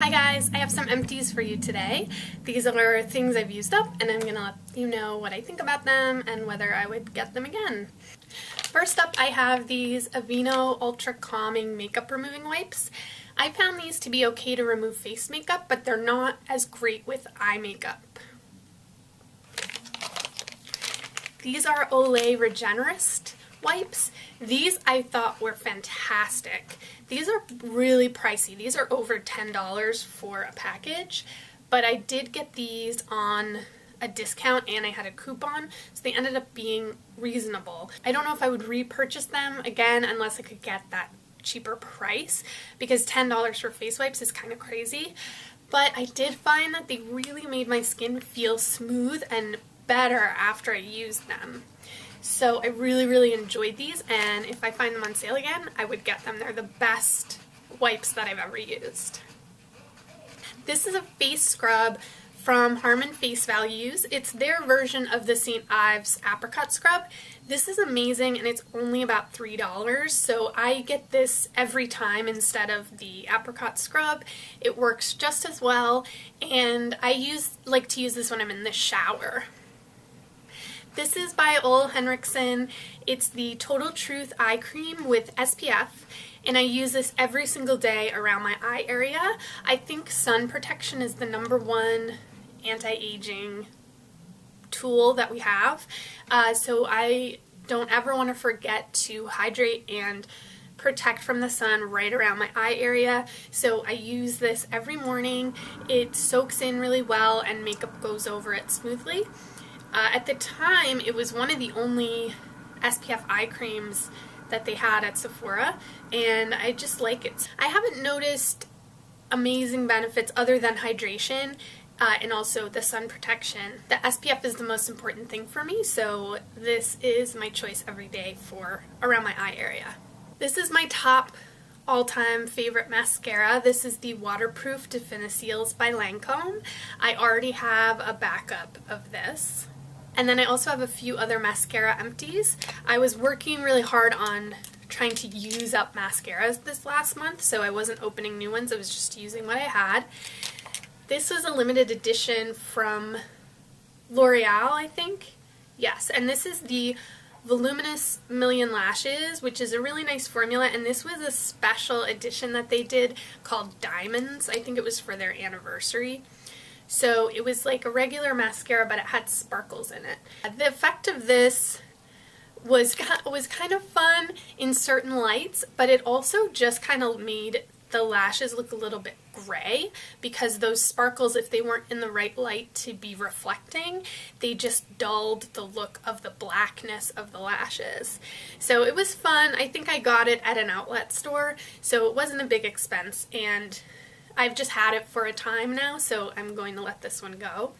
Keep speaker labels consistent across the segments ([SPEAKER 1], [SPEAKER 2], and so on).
[SPEAKER 1] Hi guys, I have some empties for you today. These are things I've used up and I'm gonna let you know what I think about them and whether I would get them again. First up, I have these Aveeno Ultra Calming Makeup Removing Wipes. I found these to be okay to remove face makeup, but they're not as great with eye makeup. These are Olay Regenerist wipes. These I thought were fantastic. These are really pricey. These are over $10 for a package, but I did get these on a discount and I had a coupon, so they ended up being reasonable. I don't know if I would repurchase them again unless I could get that cheaper price, because $10 for face wipes is kind of crazy, but I did find that they really made my skin feel smooth and better after I used them. So I really enjoyed these, and if I find them on sale again, I would get them. They're the best wipes that I've ever used. This is a face scrub from Harmon Face Values. It's their version of the St. Ives Apricot Scrub. This is amazing, and it's only about $3, so I get this every time instead of the Apricot Scrub. It works just as well, and I like to use this when I'm in the shower. This is by Ole Henriksen. It's the Total Truth Eye Cream with SPF, and I use this every single day around my eye area. I think sun protection is the #1 anti-aging tool that we have, so I don't ever want to forget to hydrate and protect from the sun right around my eye area. So I use this every morning. It soaks in really well and makeup goes over it smoothly. At the time, it was one of the only SPF eye creams that they had at Sephora, and I just like it. I haven't noticed amazing benefits other than hydration and also the sun protection. The SPF is the most important thing for me, so this is my choice every day for around my eye area. This is my top all-time favorite mascara. This is the Waterproof Definiseals by Lancome. I already have a backup of this. And then I also have a few other mascara empties. I was working really hard on trying to use up mascaras this last month, so I wasn't opening new ones, I was just using what I had. This is a limited edition from L'Oreal, I think. Yes, and this is the Voluminous Million Lashes, which is a really nice formula, and this was a special edition that they did called Diamonds. I think it was for their anniversary. So it was like a regular mascara, but it had sparkles in it. The effect of this was kind of fun in certain lights, but it also just kind of made the lashes look a little bit gray, because those sparkles, if they weren't in the right light to be reflecting, they just dulled the look of the blackness of the lashes. So it was fun. I think I got it at an outlet store, so it wasn't a big expense, and I've just had it for a time now, so I'm going to let this one go.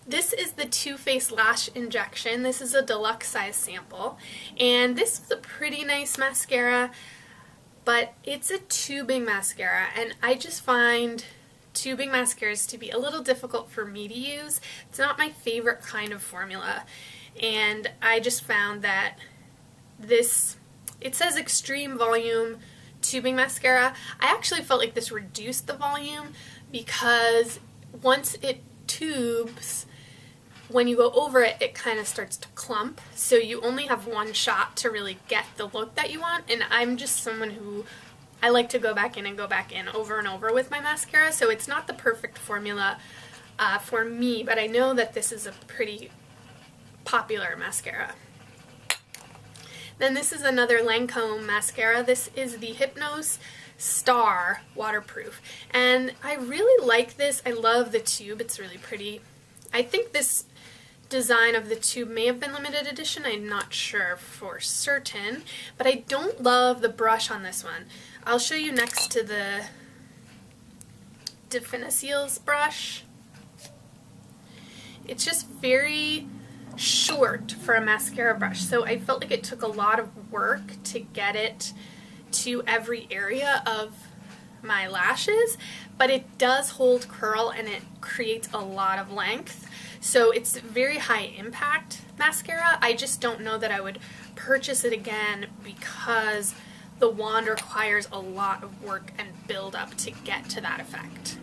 [SPEAKER 1] This is the Too Faced Lash Injection. This is a deluxe size sample, and this is a pretty nice mascara, but it's a tubing mascara, and I just find tubing mascaras to be a little difficult for me to use. It's not my favorite kind of formula, and I just found that this, it says extreme volume tubing mascara. I actually felt like this reduced the volume, because once it tubes, when you go over it, it kind of starts to clump, so you only have one shot to really get the look that you want, and I'm just someone who, I like to go back in and go back in over and over with my mascara, so it's not the perfect formula for me, but I know that this is a pretty popular mascara. Then this is another Lancome mascara. This is the Hypnose Star Waterproof, and I really like this. I love the tube. It's really pretty. I think this design of the tube may have been limited edition. I'm not sure for certain, but I don't love the brush on this one. I'll show you next to the Definiseals brush. It's just very short for a mascara brush, so I felt like it took a lot of work to get it to every area of my lashes, but it does hold curl and it creates a lot of length, so it's very high impact mascara. I just don't know that I would purchase it again, because the wand requires a lot of work and build up to get to that effect.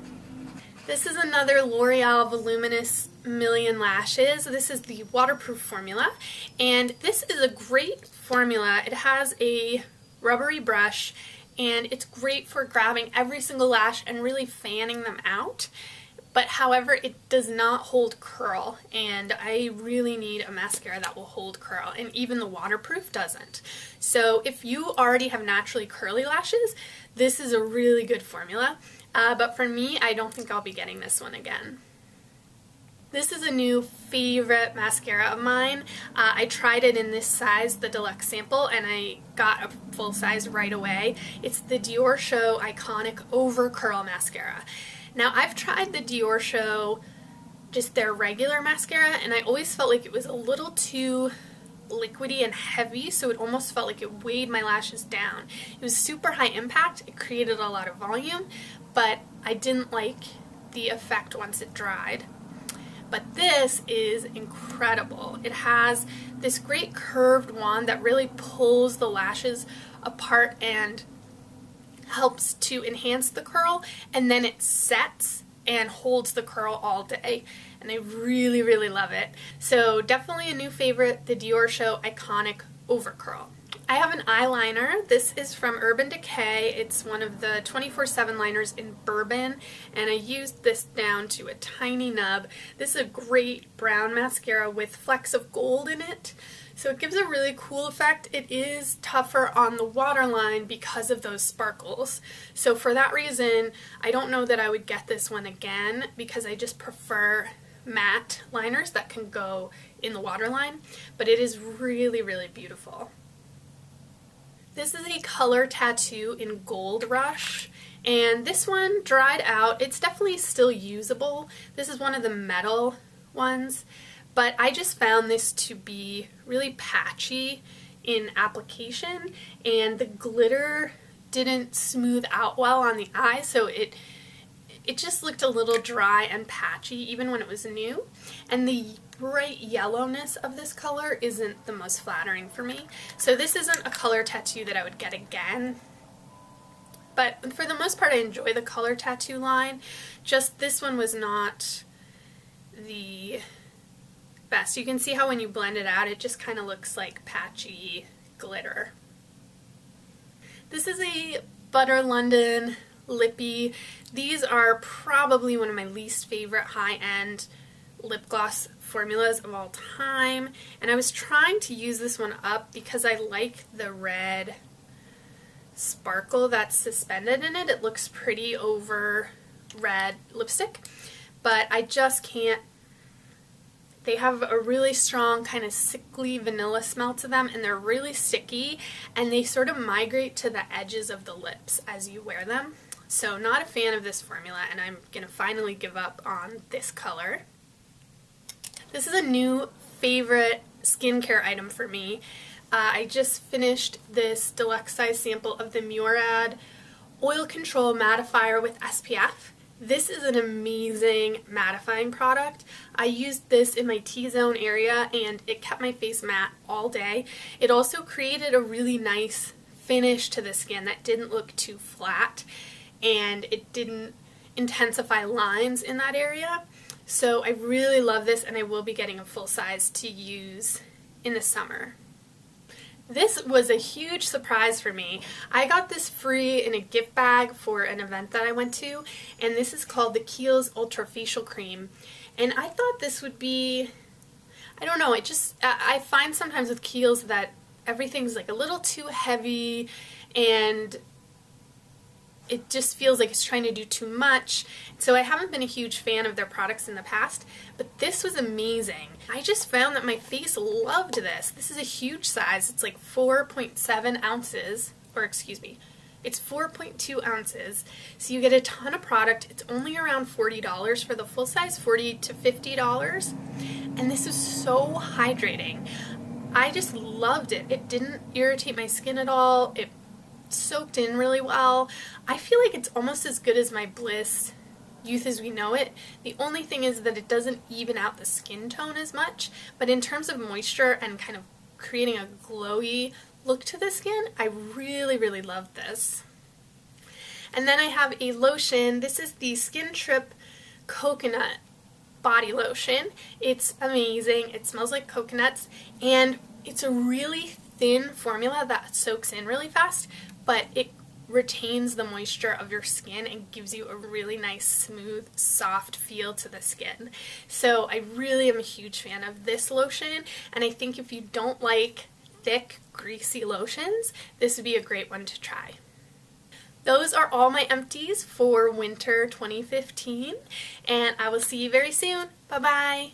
[SPEAKER 1] This is another L'Oreal Voluminous Million Lashes. This is the waterproof formula, and this is a great formula. It has a rubbery brush, and it's great for grabbing every single lash and really fanning them out. But however, it does not hold curl, and I really need a mascara that will hold curl, and even the waterproof doesn't. So if you already have naturally curly lashes, this is a really good formula. But for me, I don't think I'll be getting this one again. This is a new favorite mascara of mine. I tried it in this size, the deluxe sample, and I got a full size right away. It's the Dior Show Iconic Over Curl Mascara. Now, I've tried the Dior Show, just their regular mascara, and I always felt like it was a little too liquidy and heavy, so it almost felt like it weighed my lashes down. It was super high impact, it created a lot of volume, but I didn't like the effect once it dried. But this is incredible. It has this great curved wand that really pulls the lashes apart and helps to enhance the curl, and then it sets and holds the curl all day, and I really, really love it. So definitely a new favorite, the Dior Show Iconic Over Curl. I have an eyeliner. This is from Urban Decay. It's one of the 24/7 liners in Bourbon, and I used this down to a tiny nub. This is a great brown mascara with flecks of gold in it, so it gives a really cool effect. It is tougher on the waterline because of those sparkles. So for that reason, I don't know that I would get this one again, because I just prefer matte liners that can go in the waterline, but it is really, really beautiful. This is a color tattoo in Gold Rush, and this one dried out. It's definitely still usable. This is one of the metal ones, but I just found this to be really patchy in application, and the glitter didn't smooth out well on the eye, so it just looked a little dry and patchy even when it was new, and the bright yellowness of this color isn't the most flattering for me. So this isn't a color tattoo that I would get again, but for the most part I enjoy the color tattoo line. Just this one was not the best. You can see how when you blend it out, it just kind of looks like patchy glitter. This is a Butter London Lippy. These are probably one of my least favorite high-end lip gloss formulas of all time, and I was trying to use this one up because I like the red sparkle that's suspended in it. It looks pretty over red lipstick, but I just can't. They have a really strong kind of sickly vanilla smell to them, and they're really sticky, and they sort of migrate to the edges of the lips as you wear them. So not a fan of this formula, and I'm going to finally give up on this color. This is a new favorite skincare item for me. I just finished this deluxe size sample of the Murad Oil Control Mattifier with SPF. This is an amazing mattifying product. I used this in my T-zone area, and it kept my face matte all day. It also created a really nice finish to the skin that didn't look too flat, and it didn't intensify lines in that area. So I really love this, and I will be getting a full size to use in the summer. This was a huge surprise for me. I got this free in a gift bag for an event that I went to, and this is called the Kiehl's Ultra Facial Cream. And I thought this would be, I don't know, I find sometimes with Kiehl's that everything's like a little too heavy, and it just feels like it's trying to do too much. So I haven't been a huge fan of their products in the past, but this was amazing. I just found that my face loved this. This is a huge size. It's like 4.7 ounces, or excuse me, it's 4.2 ounces. So you get a ton of product. It's only around $40 for the full size, $40 to $50. And this is so hydrating. I just loved it. It didn't irritate my skin at all. It soaked in really well. I feel like it's almost as good as my Bliss Youth as We Know It. The only thing is that it doesn't even out the skin tone as much, but in terms of moisture and kind of creating a glowy look to the skin, I really, really love this. And then I have a lotion. This is the Skin Trip Coconut Body Lotion. It's amazing. It smells like coconuts, and it's a really thin formula that soaks in really fast, but it retains the moisture of your skin and gives you a really nice, smooth, soft feel to the skin. So I really am a huge fan of this lotion, and I think if you don't like thick, greasy lotions, this would be a great one to try. Those are all my empties for winter 2015, and I will see you very soon. Bye-bye!